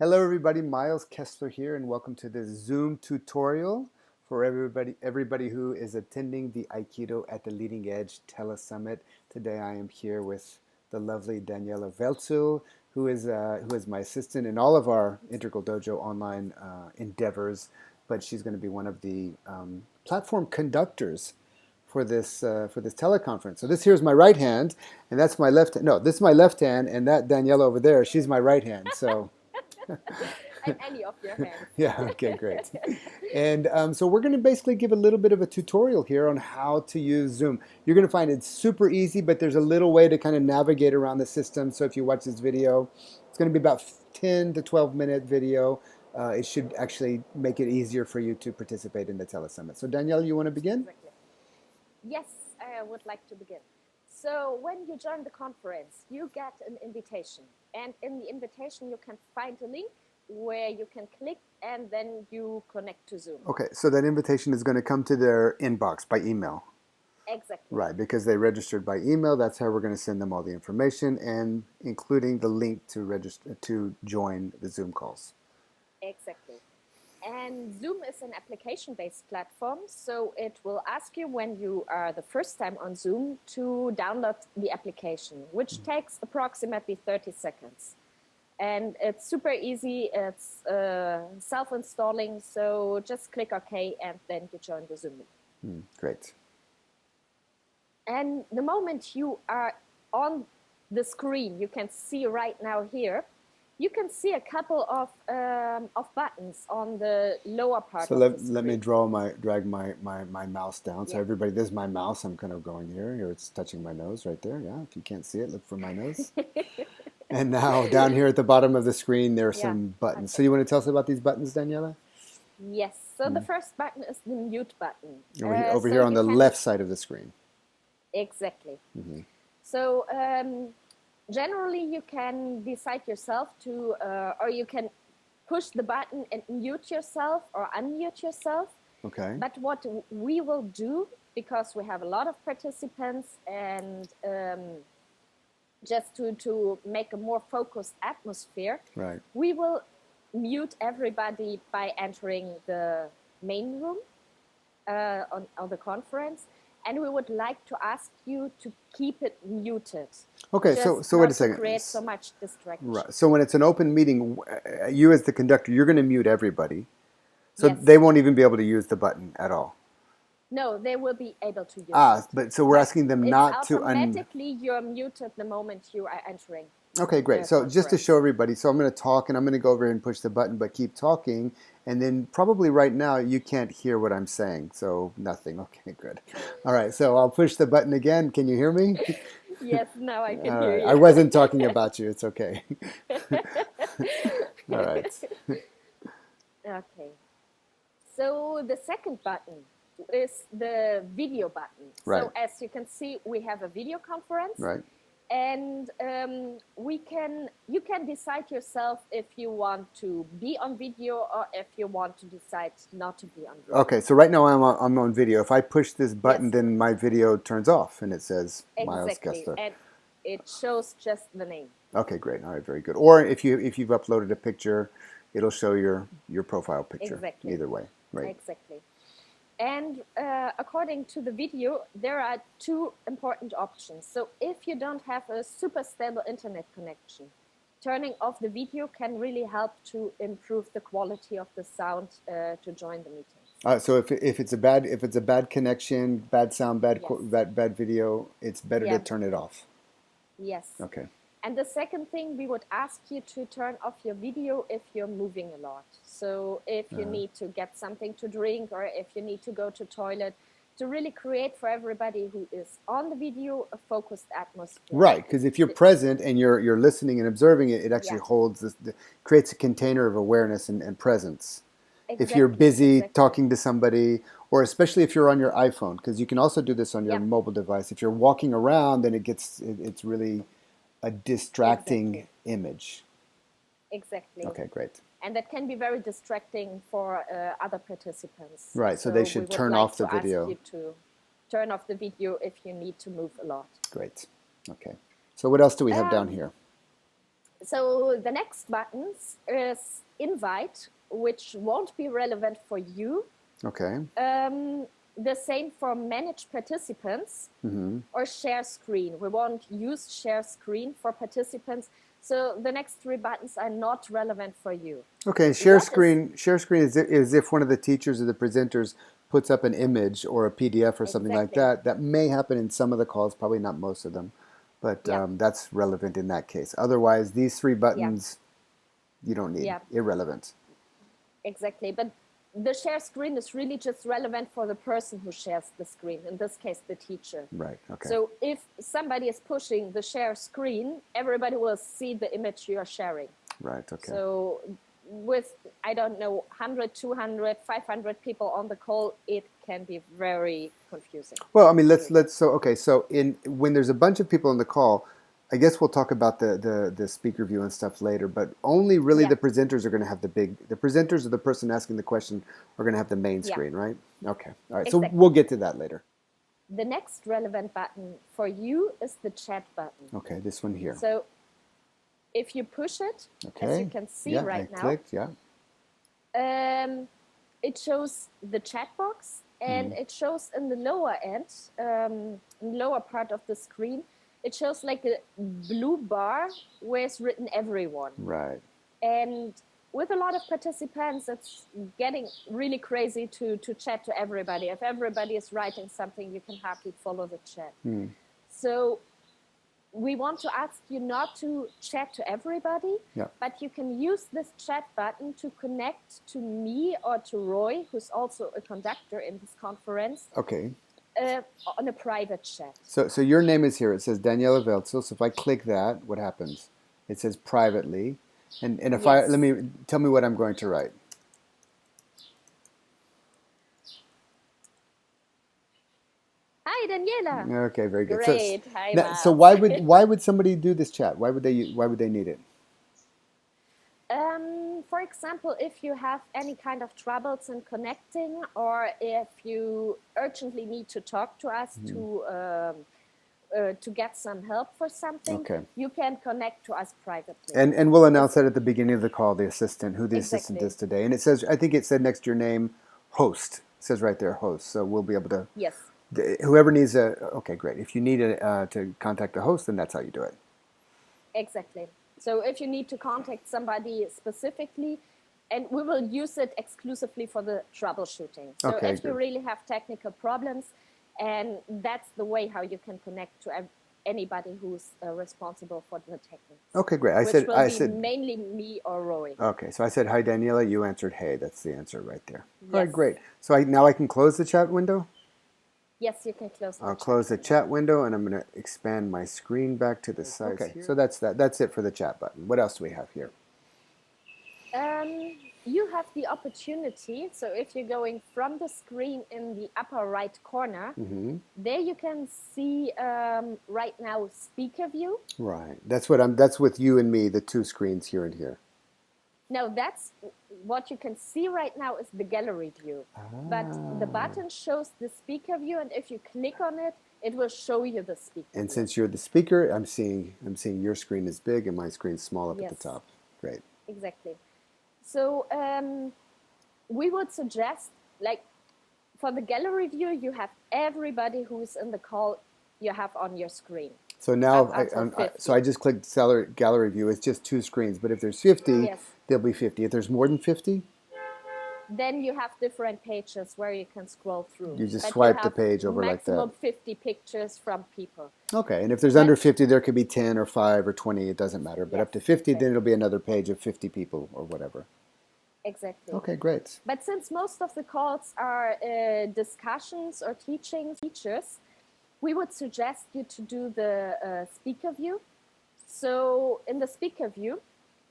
Hello everybody, Miles Kessler here and welcome to this Zoom tutorial for everybody who is attending the Aikido at the Leading Edge Tele-Summit. Today I am here with the lovely Daniela Veltzel, who is my assistant in all of our Integral Dojo online endeavors, but she's going to be one of the platform conductors for this teleconference. So this here is my right hand, and that's my left. No, this is my left hand, and that Daniela over there, she's my right hand. So. Any of your hands. Yeah, okay, great. And so we're going to basically give a little bit of a tutorial here on how to use Zoom. You're going to find it super easy, but there's a little way to kind of navigate around the system. So if you watch this video, it's going to be about 10 to 12 minute video. It should actually make it easier for you to participate in the Tele-Summit. So Danielle, you want to begin? Exactly. Yes, I would like to begin. So when you join the conference, you get an invitation. And in the invitation, you can find a link where you can click and then you connect to Zoom. Okay, so that invitation is going to come to their inbox by email. Exactly. Right, because they registered by email. That's how we're going to send them all the information, and including the link to register to join the Zoom calls. Exactly. And Zoom is an application-based platform, so it will ask you when you are the first time on Zoom to download the application, which takes approximately 30 seconds. And it's super easy, it's self-installing, so just click OK and then you join the Zoom meeting. Great. And the moment you are on the screen, you can see right now here, you can see a couple of buttons on the lower part so of the screen. let me drag my mouse down. So everybody, this is my mouse. I'm kind of going here. Here it's touching my nose right there. Yeah, if you can't see it, look for my nose. And now down here at the bottom of the screen, there are some buttons. Okay. So you want to tell us about these buttons, Daniela? Yes. So the first button is the mute button. Over here on the left side of the screen. Exactly. So generally, you can decide yourself to, or you can push the button and mute yourself or unmute yourself. Okay. But what we will do, because we have a lot of participants and just to make a more focused atmosphere, right, we will mute everybody by entering the main room on the conference. And we would like to ask you to keep it muted. Okay, so wait a second. To create so much distraction. Right. So when it's an open meeting, you as the conductor, you're going to mute everybody. So they won't even be able to use the button at all. No, they will be able to use it. But so we're asking them not to automatically you're muted the moment you are entering. Okay, great. So just to show everybody, so I'm going to talk and I'm going to go over here and push the button, but keep talking. And then probably right now you can't hear what I'm saying. So nothing. Okay, good. All right. So I'll push the button again. Can you hear me? Yes, now I can hear you. I wasn't talking about you. It's okay. All right. Okay. So the second button is the video button. Right. So as you can see, we have a video conference. Right. And you can decide yourself if you want to be on video or if you want to decide not to be on video. Okay, so right now I'm on video. If I push this button, then my video turns off and it says Miles Kessler. And it shows just the name. Okay, great. All right, very good. Or if you've uploaded a picture, it'll show your profile picture. Exactly. Either way, right? Exactly. And according to the video, there are two important options. So if you don't have a super stable internet connection, turning off the video can really help to improve the quality of the sound to join the meeting. So if it's a bad connection, bad sound, bad video, it's better to turn it off. Yes. Okay. And the second thing, we would ask you to turn off your video if you're moving a lot. So if you need to get something to drink or if you need to go to toilet, to really create for everybody who is on the video a focused atmosphere. Right, because if you're present and you're listening and observing it, it actually holds creates a container of awareness and presence. Exactly. If you're busy talking to somebody, or especially if you're on your iPhone, because you can also do this on your mobile device. If you're walking around, then it's really a distracting image. Exactly. Okay, great. And that can be very distracting for other participants. Right, so they should turn off the video. We would like to ask you to turn off the video if you need to move a lot. Great. Okay. So what else do we have down here? So the next buttons is invite, which won't be relevant for you. Okay. The same for manage participants or share screen. We won't use share screen for participants. So the next three buttons are not relevant for you. Okay, share screen is if one of the teachers or the presenters puts up an image or a PDF or something like Exactly. that. That may happen in some of the calls, probably not most of them, but Yeah. that's relevant in that case. Otherwise, these three buttons you don't need. Yeah. Irrelevant. Exactly. But the share screen is really just relevant for the person who shares the screen, in this case, the teacher. Right, okay. So if somebody is pushing the share screen, everybody will see the image you are sharing. Right, okay. So with, I don't know, 100, 200, 500 people on the call, it can be very confusing. Well, I mean, so when there's a bunch of people on the call, I guess we'll talk about the speaker view and stuff later, but only really the presenters are going to have the presenters or the person asking the question are going to have the main screen, right? Okay. All right. Exactly. So we'll get to that later. The next relevant button for you is the chat button. Okay, this one here. So if you push it, as you can see right now, clicked, it shows the chat box, and it shows in the lower end, lower part of the screen, it shows like a blue bar where it's written everyone. Right. And with a lot of participants, it's getting really crazy to chat to everybody. If everybody is writing something, you can hardly follow the chat. So we want to ask you not to chat to everybody, but you can use this chat button to connect to me or to Roy, who's also a conductor in this conference. Okay. On a private chat. So your name is here. It says Daniela Veltzel. So if I click that, what happens? It says privately. And if tell me what I'm going to write. Hi, Daniela. Okay, very good. Great. Hi, Miles. So why would somebody do this chat? Why would they need it? For example, if you have any kind of troubles in connecting, or if you urgently need to talk to us to get some help for something, you can connect to us privately. And we'll announce that at the beginning of the call, the assistant, who the assistant is today. And it says, I think it said next to your name, host. It says right there, host. So we'll be able to. Yes. Whoever needs okay, great. If you need to contact a host, then that's how you do it. Exactly. So if you need to contact somebody specifically, and we will use it exclusively for the troubleshooting. So if you really have technical problems, and that's the way how you can connect to anybody who's responsible for the techniques. Okay, great. I said mainly me or Roy. Okay, so I said hi, Daniela. You answered hey. That's the answer right there. Yes. All right, great. So now I can close the chat window. Yes, you can close. I'll close the chat window, and I'm going to expand my screen back to the side. Okay, so that's that. That's it for the chat button. What else do we have here? You have the opportunity. So if you're going from the screen in the upper right corner, there you can see right now speaker view. Right. That's with you and me, the two screens here and here. No, that's what you can see right now is the gallery view. But the button shows the speaker view, and if you click on it, it will show you the speaker view. And since you're the speaker, I'm seeing your screen is big and my screen's small up at the top. Great. Exactly. So we would suggest, like, for the gallery view, you have everybody who's in the call you have on your screen. So now, I just clicked gallery view. It's just two screens. But if there's 50, there'll be 50. If there's more than 50? Then you have different pages where you can scroll through. You just swipe the page over like that. Maximum 50 pictures from people. Okay, and if there's under 50, there could be 10 or 5 or 20. It doesn't matter. But up to 50, then it'll be another page of 50 people or whatever. Exactly. Okay, great. But since most of the calls are discussions or teachers, we would suggest you to do the speaker view. So in the speaker view,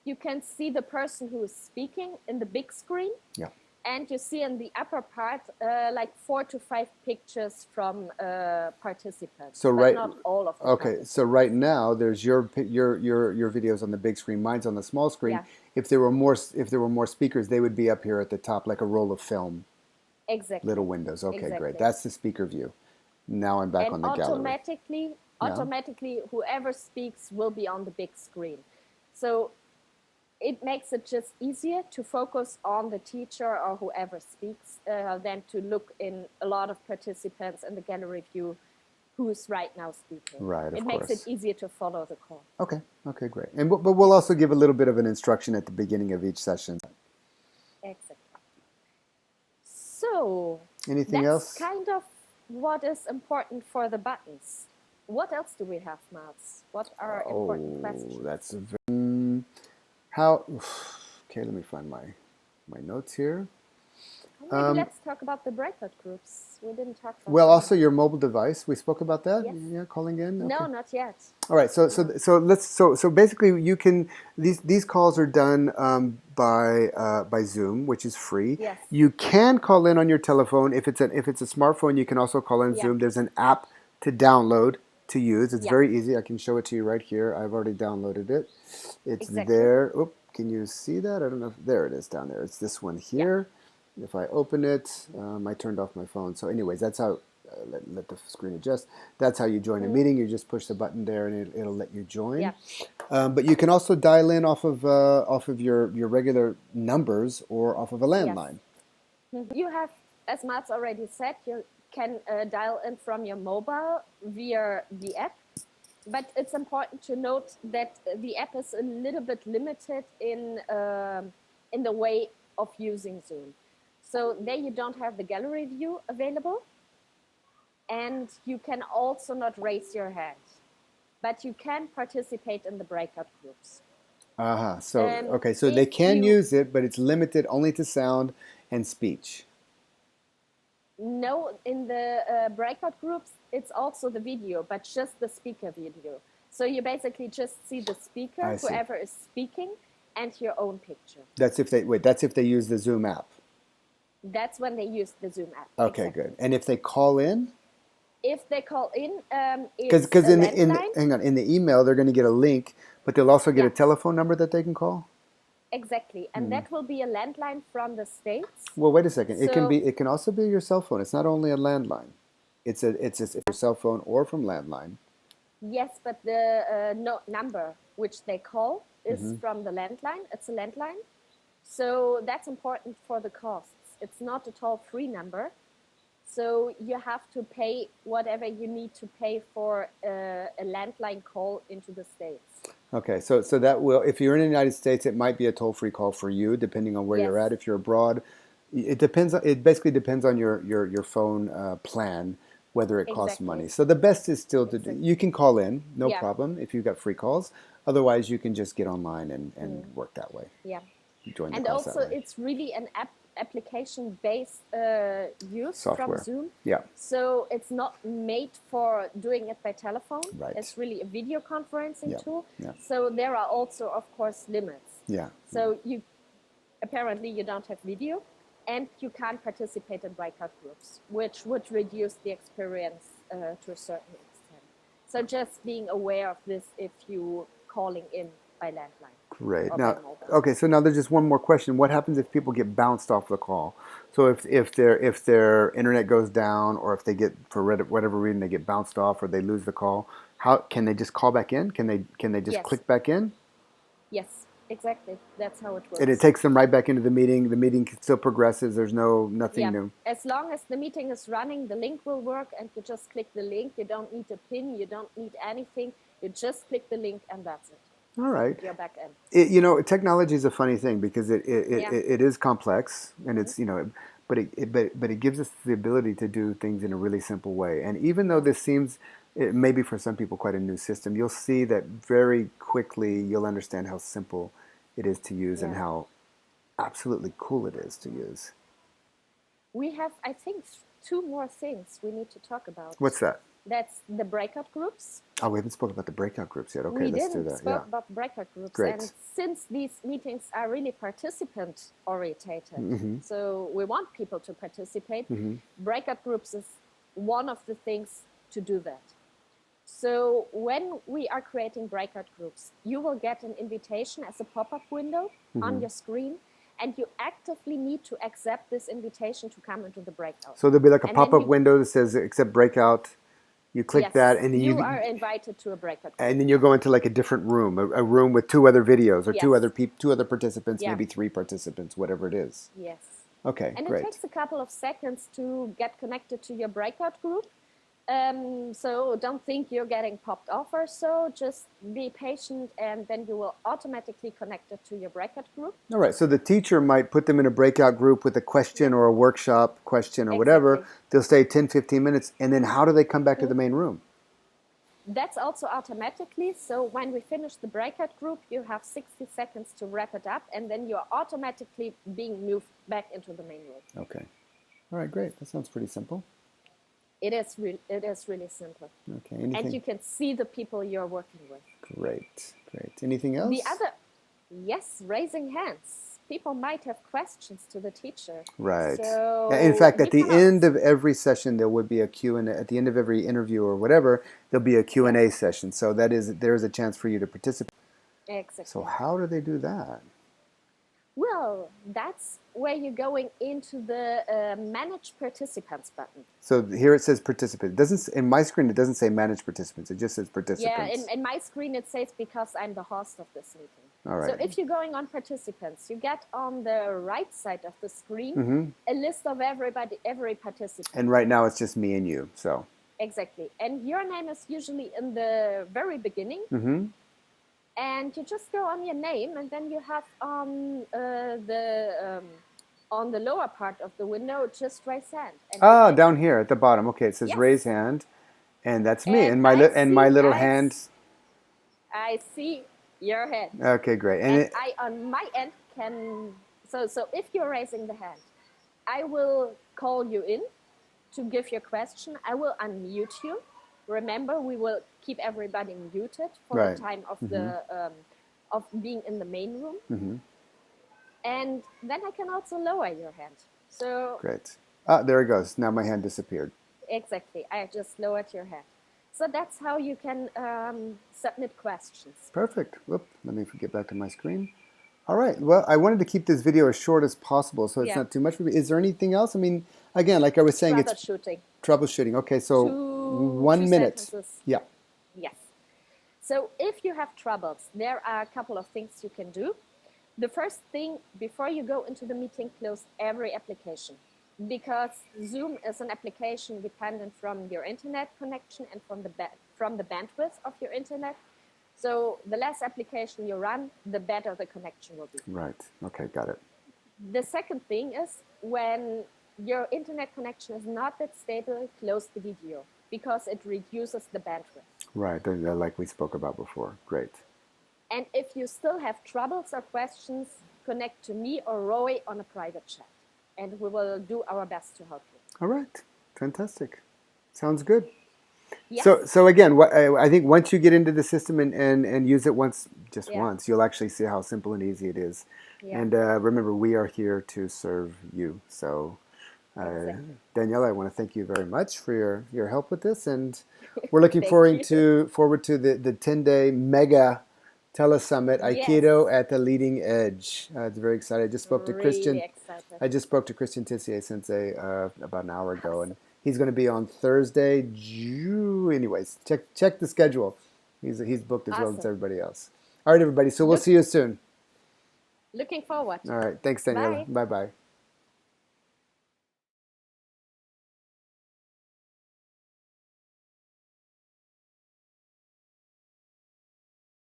you can see the person who is speaking in the big screen. Yeah. And you see in the upper part like 4 to 5 pictures from participants. So but not all of them. Okay, so right now there's your videos on the big screen. Mine's on the small screen. Yeah. If there were more speakers, they would be up here at the top like a roll of film. Exactly. Little windows. Okay, great. That's the speaker view. Now I'm back on the gallery. Automatically, whoever speaks will be on the big screen. So it makes it just easier to focus on the teacher or whoever speaks than to look in a lot of participants in the gallery view who's right now speaking. Right, of It makes it course. easier to follow the call. Okay, okay, great. And but we'll also give a little bit of an instruction at the beginning of each session. Exactly. So Anything that's else? kind of what is important for the buttons. What else do we have, Mats? What are important questions? That's a very, how. Okay, let me find my notes here. Maybe let's talk about the breakout groups. We didn't talk about Well, them. also your mobile device. We spoke about that. Yes. Yeah, calling in. Okay. No, not yet. All right. So basically, you can these calls are done by Zoom, which is free. Yes. You can call in on your telephone if it's a smartphone. You can also call in Yeah. Zoom. There's an app to download to use. It's Yeah. very easy. I can show it to you right here. I've already downloaded it. It's Exactly. there. Oop, can you see that? I don't know. There it is down there. It's this one here. If I open it, I turned off my phone. So anyways, that's how, let the screen adjust. That's how you join a meeting. You just push the button there and it'll let you join. Yeah. But you can also dial in off of your regular numbers or off of a landline. Yes. You have, as Mats already said, you can dial in from your mobile via the app. But it's important to note that the app is a little bit limited in the way of using Zoom. So there you don't have the gallery view available, and you can also not raise your hand, but you can participate in the breakout groups. So okay, so they can use it, but it's limited only to sound and speech. No, in the breakout groups, it's also the video, but just the speaker video. So you basically just see the speaker, whoever is speaking, and your own picture. That's if they use the Zoom app. That's when they use the Zoom app. Okay, exactly. Good. And if they call in? If they call in, because in the email they're going to get a link, but they'll also get a telephone number that they can call. Exactly, and that will be a landline from the States. Well, wait a second. It can also be your cell phone. It's not only a landline. It's your cell phone or from landline. Yes, but the number which they call is from the landline. It's a landline, so that's important for the costs. It's not a toll-free number, so you have to pay whatever you need to pay for a landline call into the States. Okay, so that will, if you're in the United States, it might be a toll-free call for you, depending on where you're at. If you're abroad, it depends. It basically depends on your phone plan, whether it costs money. So the best is still to do. You can call in, no problem, if you've got free calls. Otherwise, you can just get online and work that way. Yeah. Join the and calls also, that way. it's really an application-based use software from Zoom. Yeah. So it's not made for doing it by telephone. Right. It's really a video conferencing tool. Yeah. So there are also, of course, limits. Yeah. So you don't have video, and you can't participate in breakout groups, which would reduce the experience to a certain extent. So just being aware of this if you calling in by landline. Great. Now, okay. So now there's just one more question. What happens if people get bounced off the call? So if their internet goes down, or if they get, for whatever reason, they get bounced off, or they lose the call, how can they just call back in? Can they just click back in? Yes, exactly. That's how it works. And it takes them right back into the meeting. The meeting still progresses. There's nothing new. As long as the meeting is running, the link will work, and you just click the link. You don't need a pin. You don't need anything. You just click the link, and that's it. All right. You're back in. Technology is a funny thing because it is complex, and it's but it gives us the ability to do things in a really simple way. And even though this seems, it may be for some people quite a new system, you'll see that very quickly you'll understand how simple it is to use and how absolutely cool it is to use. We have, I think, 2 more things we need to talk about. What's that? That's the breakout groups. Oh, we haven't spoken about the breakout groups yet. Okay, let's do that. We didn't spoke about breakout groups. Great. And since these meetings are really participant-orientated, so we want people to participate, breakout groups is one of the things to do that. So when we are creating breakout groups, you will get an invitation as a pop-up window on your screen, and you actively need to accept this invitation to come into the breakout. So there'll be like a pop-up window that says accept breakout. You click Yes, that, and then you are invited to a breakout group. and then you'll go into like a different room, a room with two other videos or Yes. two other participants, Yeah. maybe 3 participants, whatever it is. Yes. Okay, And great. it takes a couple of seconds to get connected to your breakout group. So don't think you're getting popped off or so. Just be patient, and then you will automatically connect it to your breakout group. All right. So the teacher might put them in a breakout group with a question or a workshop question or whatever. Exactly. They'll stay 10, 15 minutes. And then how do they come back to the main room? That's also automatically. So when we finish the breakout group, you have 60 seconds to wrap it up, and then you're automatically being moved back into the main room. Okay. All right, great. That sounds pretty simple. It is really simple. Okay. Anything? And you can see the people you're working with. Great, great. Anything else? Yes, raising hands. People might have questions to the teacher. Right. So in fact, at the end of every session, there would be a Q&A. At the end of every interview or whatever, there'll be a Q&A session. So there is a chance for you to participate. Exactly. So how do they do that? Well, that's where you're going into the Manage Participants button. So here it says participant. It doesn't, in my screen, it doesn't say manage participants. It just says participants. Yeah, in my screen it says because I'm the host of this meeting. All right. So if you're going on participants, you get on the right side of the screen a list of every participant. And right now it's just me and you. So exactly. And your name is usually in the very beginning. And you just go on your name, and then you have on the lower part of the window, just raise hand. And down here at the bottom. Okay, it says raise hand, and that's me. And my little hand. I see your hand. Okay, great. And I on my end can. So if you're raising the hand, I will call you in to give your question. I will unmute you. Remember, we will keep everybody muted for the time of the of being in the main room. And then I can also lower your hand. So great. There it goes. Now my hand disappeared. Exactly. I just lowered your hand. So that's how you can submit questions. Perfect. Whoop. Let me get back to my screen. All right. Well, I wanted to keep this video as short as possible, so it's not too much for me. Is there anything else? I mean, again, like I was saying, it's troubleshooting. Okay, so 1 minute. Sentences. Yeah. Yes. So if you have troubles, there are a couple of things you can do. The first thing, before you go into the meeting, close every application, because Zoom is an application dependent from your internet connection and from the bandwidth of your internet. So the less application you run, the better the connection will be. Right. Okay, got it. The second thing is, when your internet connection is not that stable, close the video, because it reduces the bandwidth. Right, like we spoke about before. Great. And if you still have troubles or questions, connect to me or Roy on a private chat, and we will do our best to help you. All right. Fantastic. Sounds good. Yes. So again, I think once you get into the system and use it once, you'll actually see how simple and easy it is. Yeah. And remember, we are here to serve you. So Daniela, I want to thank you very much for your help with this, and we're looking forward to the 10-day mega Tele-Summit Aikido at the leading edge. It's very exciting. I just spoke to Christian. I just spoke to Christian Tissier Sensei about an hour ago, and he's going to be on Thursday. Anyways, check the schedule. He's booked as well as everybody else. All right, everybody. So we'll see you soon. Looking forward. All right. Thanks, Daniela. Bye bye.